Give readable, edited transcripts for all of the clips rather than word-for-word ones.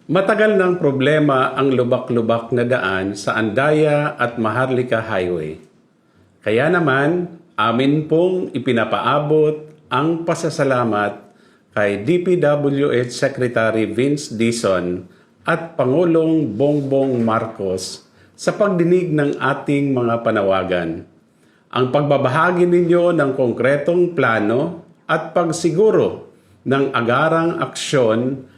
Matagal ng problema ang lubak-lubak na daan sa Andaya at Maharlika Highway. Kaya naman, amin pong ipinapaabot ang pasasalamat kay DPWH Secretary Vince Dizon at Pangulong Bongbong Marcos sa pagdinig ng ating mga panawagan. Ang pagbabahagi ninyo ng konkretong plano at pagsiguro ng agarang aksyon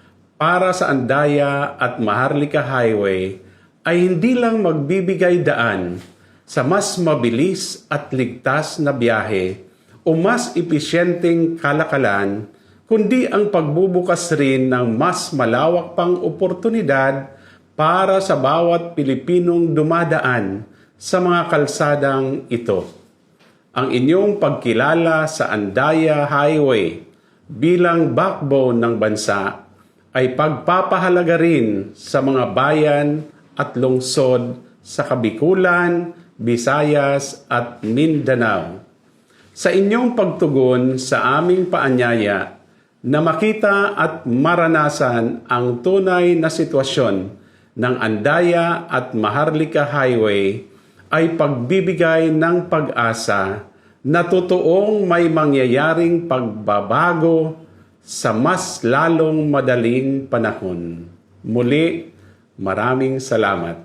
para sa Andaya at Maharlika Highway ay hindi lang magbibigay daan sa mas mabilis at ligtas na biyahe o mas epesyenteng kalakalan, kundi ang pagbubukas rin ng mas malawak pang oportunidad para sa bawat Pilipinong dumadaan sa mga kalsadang ito. Ang inyong pagkilala sa Andaya Highway bilang backbone ng bansa ay pagpapahalaga rin sa mga bayan at lungsod sa Kabikulan, Visayas at Mindanao. Sa inyong pagtugon sa aming paanyaya na makita at maranasan ang tunay na sitwasyon ng Andaya at Maharlika Highway ay pagbibigay ng pag-asa na totoong may mangyayaring pagbabago sa mas lalong madaling panahon. Muli, maraming salamat.